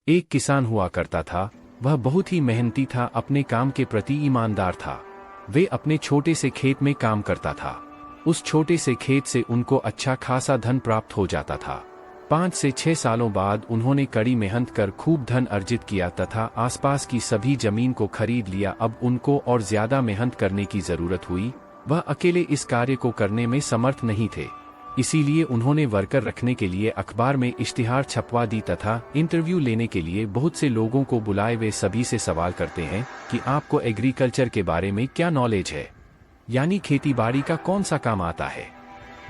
एक किसान हुआ करता था। वह बहुत ही मेहनती था, अपने काम के प्रति ईमानदार था। वे अपने छोटे से खेत में काम करता था। उस छोटे से खेत से उनको अच्छा खासा धन प्राप्त हो जाता था। 5 से 6 सालों बाद उन्होंने कड़ी मेहनत कर खूब धन अर्जित किया तथा आसपास की सभी जमीन को खरीद लिया। अब उनको और ज्यादा मेहनत करने की जरूरत हुई। वह अकेले इस कार्य को करने में समर्थ नहीं थे, इसीलिए उन्होंने वर्कर रखने के लिए अखबार में इश्तिहार छपवा दी तथा इंटरव्यू लेने के लिए बहुत से लोगों को बुलाए। वे सभी से सवाल करते हैं कि आपको एग्रीकल्चर के बारे में क्या नॉलेज है, यानी खेतीबाड़ी का कौन सा काम आता है।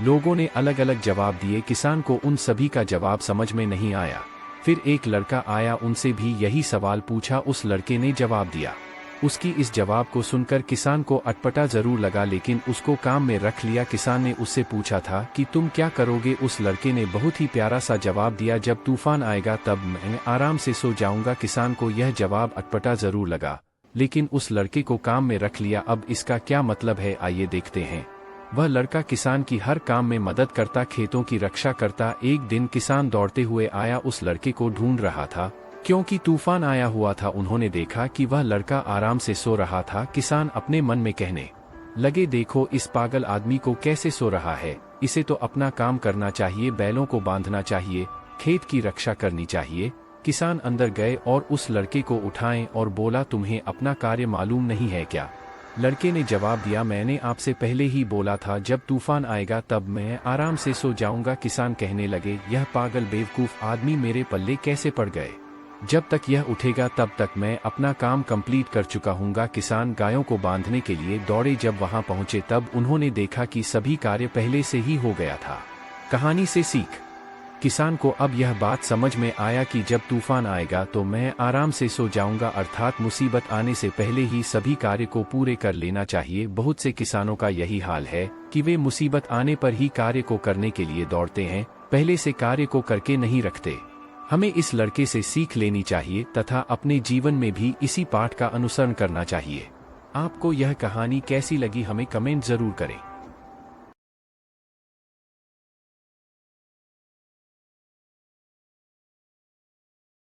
लोगों ने अलग अलग जवाब दिए। किसान को उन सभी का जवाब समझ में नहीं आया। फिर एक लड़का आया, उनसे भी यही सवाल पूछा। उस लड़के ने जवाब दिया। उसकी इस जवाब को सुनकर किसान को अटपटा जरूर लगा, लेकिन उसको काम में रख लिया। किसान ने उससे पूछा था कि तुम क्या करोगे। उस लड़के ने बहुत ही प्यारा सा जवाब दिया, जब तूफान आएगा तब मैं आराम से सो जाऊंगा। किसान को यह जवाब अटपटा जरूर लगा, लेकिन उस लड़के को काम में रख लिया। अब इसका क्या मतलब है, आइए देखते हैं। वह लड़का किसान की हर काम में मदद करता, खेतों की रक्षा करता। एक दिन किसान दौड़ते हुए आया, उस लड़के को ढूंढ रहा था क्योंकि तूफान आया हुआ था। उन्होंने देखा कि वह लड़का आराम से सो रहा था। किसान अपने मन में कहने लगे, देखो इस पागल आदमी को कैसे सो रहा है। इसे तो अपना काम करना चाहिए, बैलों को बांधना चाहिए, खेत की रक्षा करनी चाहिए। किसान अंदर गए और उस लड़के को उठाएं और बोला, तुम्हें अपना कार्य मालूम नहीं है क्या। लड़के ने जवाब दिया, मैंने आपसे पहले ही बोला था जब तूफान आएगा तब मैं आराम से सो जाऊंगा। किसान कहने लगे, यह पागल बेवकूफ आदमी मेरे पल्ले कैसे पड़ गए। जब तक यह उठेगा तब तक मैं अपना काम कंप्लीट कर चुका हूँगा। किसान गायों को बांधने के लिए दौड़े। जब वहां पहुंचे तब उन्होंने देखा कि सभी कार्य पहले से ही हो गया था। कहानी से सीख। किसान को अब यह बात समझ में आया कि जब तूफान आएगा तो मैं आराम से सो जाऊंगा, अर्थात मुसीबत आने से पहले ही सभी कार्य को पूरे कर लेना चाहिए। बहुत से किसानों का यही हाल है कि वे मुसीबत आने पर ही कार्य को करने के लिए दौड़ते हैं, पहले से कार्य को करके नहीं रखते। हमें इस लड़के से सीख लेनी चाहिए तथा अपने जीवन में भी इसी पाठ का अनुसरण करना चाहिए। आपको यह कहानी कैसी लगी हमें कमेंट जरूर करें।